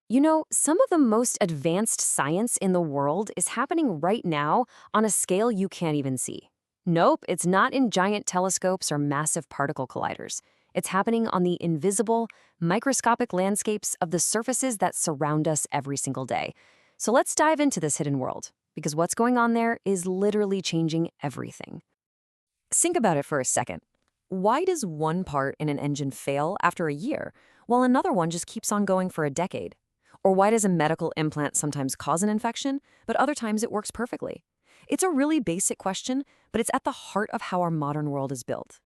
You know, some of the most advanced science in the world is happening right now on a scale you can't even see. Nope, it's not in giant telescopes or massive particle colliders. It's happening on the invisible, microscopic landscapes of the surfaces that surround us every single day. So let's dive into this hidden world, because what's going on there is literally changing everything. Think about it for a second. Why does one part in an engine fail after a year, while another one just keeps on going for a decade? Or why does a medical implant sometimes cause an infection, but other times it works perfectly? It's a really basic question, but it's at the heart of how our modern world is built.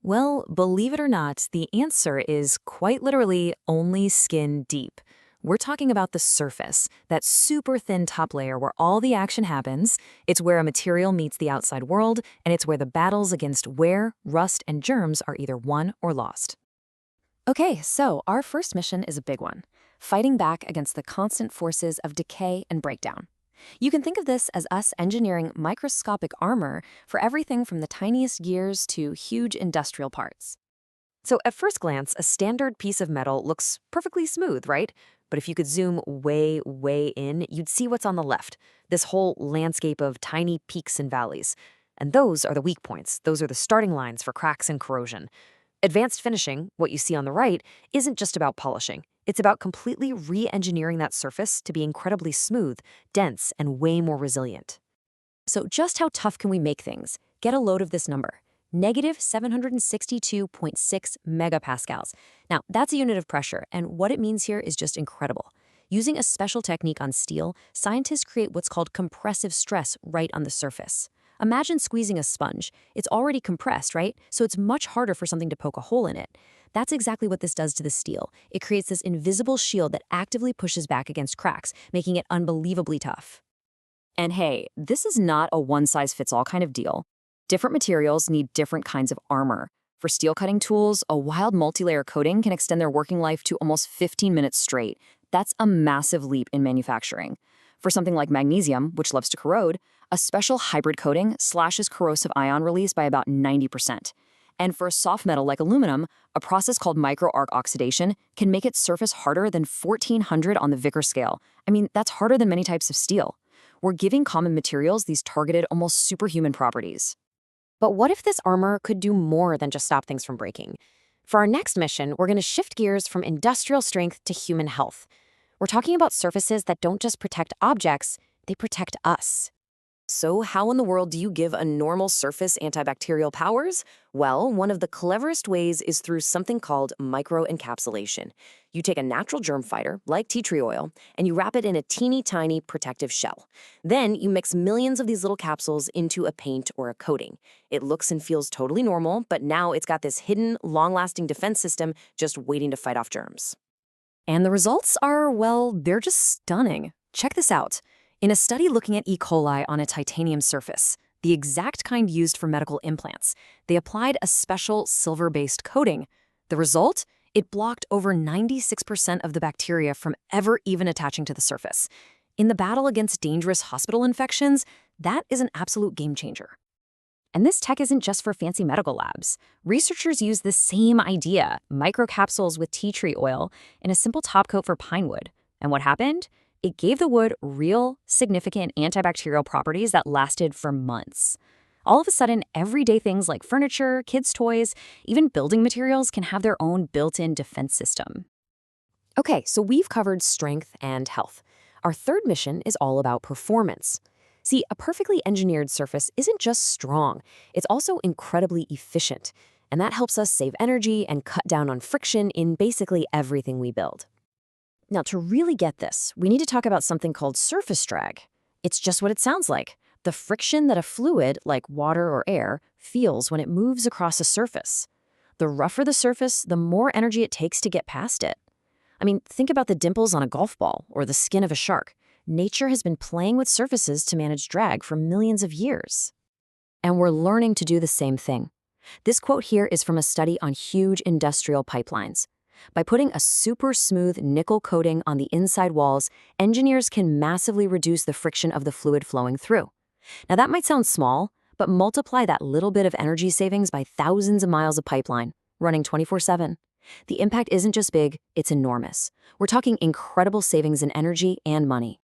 Well, believe it or not, the answer is quite literally only skin deep. We're talking about the surface, that super thin top layer where all the action happens. It's where a material meets the outside world, and it's where the battles against wear, rust, and germs are either won or lost. Okay, so our first mission is a big one, fighting back against the constant forces of decay and breakdown. You can think of this as us engineering microscopic armor for everything from the tiniest gears to huge industrial parts. So at first glance, a standard piece of metal looks perfectly smooth, right? But if you could zoom way, way in, you'd see what's on the left, this whole landscape of tiny peaks and valleys. And those are the weak points. Those are the starting lines for cracks and corrosion. Advanced finishing, what you see on the right, isn't just about polishing. It's about completely re-engineering that surface to be incredibly smooth, dense, and way more resilient. So just how tough can we make things? Get a load of this number. Negative 762.6 megapascals. Now, that's a unit of pressure, and what it means here is just incredible. Using a special technique on steel, scientists create what's called compressive stress right on the surface. Imagine squeezing a sponge. It's already compressed, right? So it's much harder for something to poke a hole in it. That's exactly what this does to the steel. It creates this invisible shield that actively pushes back against cracks, making it unbelievably tough. And hey, this is not a one-size-fits-all kind of deal. Different materials need different kinds of armor. For steel cutting tools, a wild multi-layer coating can extend their working life to almost 15 minutes straight. That's a massive leap in manufacturing. For something like magnesium, which loves to corrode, a special hybrid coating slashes corrosive ion release by about 90%. And for a soft metal like aluminum, a process called micro-arc oxidation can make its surface harder than 1400 on the Vickers scale. I mean, that's harder than many types of steel. We're giving common materials these targeted, almost superhuman properties. But what if this armor could do more than just stop things from breaking? For our next mission, we're going to shift gears from industrial strength to human health. We're talking about surfaces that don't just protect objects, they protect us. So how in the world do you give a normal surface antibacterial powers? Well, one of the cleverest ways is through something called microencapsulation. You take a natural germ fighter, like tea tree oil, and you wrap it in a teeny tiny protective shell. Then you mix millions of these little capsules into a paint or a coating. It looks and feels totally normal, but now it's got this hidden, long-lasting defense system just waiting to fight off germs. And the results are, well, they're just stunning. Check this out. In a study looking at E. coli on a titanium surface, the exact kind used for medical implants, they applied a special silver-based coating. The result? It blocked over 96% of the bacteria from ever even attaching to the surface. In the battle against dangerous hospital infections, that is an absolute game changer. And this tech isn't just for fancy medical labs. Researchers use the same idea, microcapsules with tea tree oil, in a simple top coat for pine wood. And what happened? It gave the wood real, significant antibacterial properties that lasted for months. All of a sudden, everyday things like furniture, kids' toys, even building materials can have their own built-in defense system. Okay, so we've covered strength and health. Our third mission is all about performance. See, a perfectly engineered surface isn't just strong, it's also incredibly efficient. And that helps us save energy and cut down on friction in basically everything we build. Now, to really get this, we need to talk about something called surface drag. It's just what it sounds like, the friction that a fluid, like water or air, feels when it moves across a surface. The rougher the surface, the more energy it takes to get past it. I mean, think about the dimples on a golf ball or the skin of a shark. Nature has been playing with surfaces to manage drag for millions of years. And we're learning to do the same thing. This quote here is from a study on huge industrial pipelines. By putting a super smooth nickel coating on the inside walls, engineers can massively reduce the friction of the fluid flowing through. Now that might sound small, but multiply that little bit of energy savings by thousands of miles of pipeline, running 24/7. The impact isn't just big, it's enormous. We're talking incredible savings in energy and money.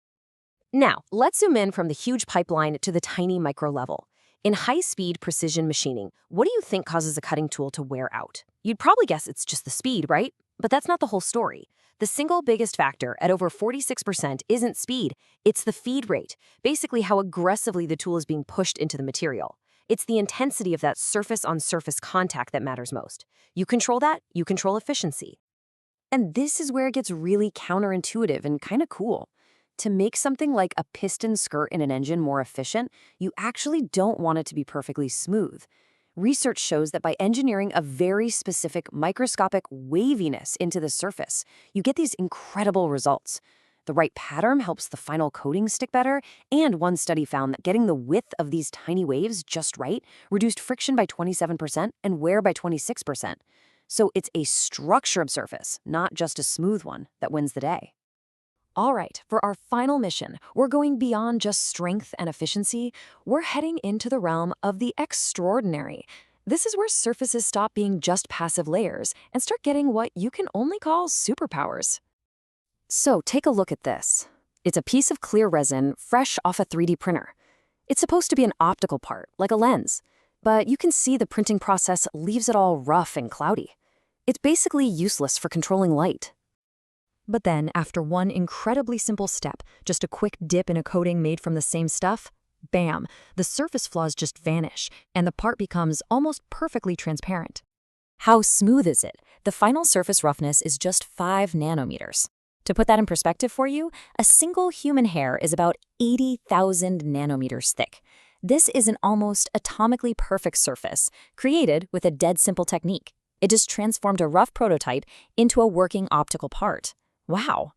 Now, let's zoom in from the huge pipeline to the tiny micro level. In high-speed precision machining, what do you think causes a cutting tool to wear out? You'd probably guess it's just the speed, right? But that's not the whole story. The single biggest factor, at over 46%, isn't speed, it's the feed rate, basically how aggressively the tool is being pushed into the material. It's the intensity of that surface-on-surface contact that matters most. You control that, you control efficiency. And this is where it gets really counterintuitive and kind of cool. To make something like a piston skirt in an engine more efficient, you actually don't want it to be perfectly smooth. Research shows that by engineering a very specific microscopic waviness into the surface, you get these incredible results. The right pattern helps the final coating stick better, and one study found that getting the width of these tiny waves just right reduced friction by 27% and wear by 26%. So it's a structured surface, not just a smooth one, that wins the day. All right, for our final mission, we're going beyond just strength and efficiency. We're heading into the realm of the extraordinary. This is where surfaces stop being just passive layers and start getting what you can only call superpowers. So take a look at this. It's a piece of clear resin fresh off a 3D printer. It's supposed to be an optical part, like a lens, but you can see the printing process leaves it all rough and cloudy. It's basically useless for controlling light. But then, after one incredibly simple step, just a quick dip in a coating made from the same stuff, bam, the surface flaws just vanish, and the part becomes almost perfectly transparent. How smooth is it? The final surface roughness is just 5 nanometers. To put that in perspective for you, a single human hair is about 80,000 nanometers thick. This is an almost atomically perfect surface, created with a dead simple technique. It just transformed a rough prototype into a working optical part. Wow.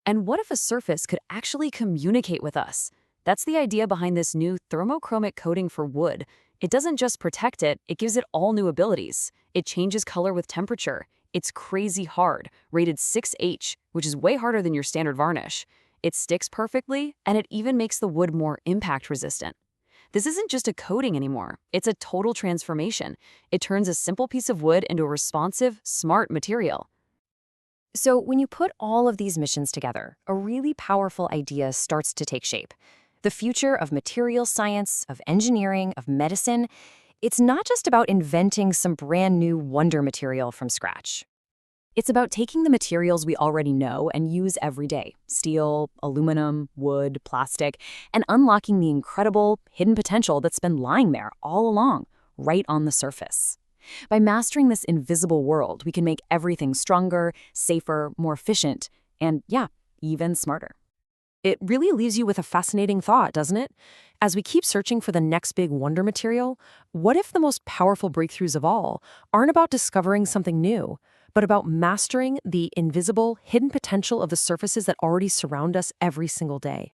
And what if a surface could actually communicate with us? That's the idea behind this new thermochromic coating for wood. It doesn't just protect it, it gives it all new abilities. It changes color with temperature. It's crazy hard, rated 6H, which is way harder than your standard varnish. It sticks perfectly, and it even makes the wood more impact resistant. This isn't just a coating anymore, it's a total transformation. It turns a simple piece of wood into a responsive, smart material. So when you put all of these missions together, a really powerful idea starts to take shape. The future of material science, of engineering, of medicine, it's not just about inventing some brand new wonder material from scratch. It's about taking the materials we already know and use every day, steel, aluminum, wood, plastic, and unlocking the incredible hidden potential that's been lying there all along, right on the surface. By mastering this invisible world, we can make everything stronger, safer, more efficient, and yeah, even smarter. It really leaves you with a fascinating thought, doesn't it? As we keep searching for the next big wonder material, what if the most powerful breakthroughs of all aren't about discovering something new, but about mastering the invisible, hidden potential of the surfaces that already surround us every single day?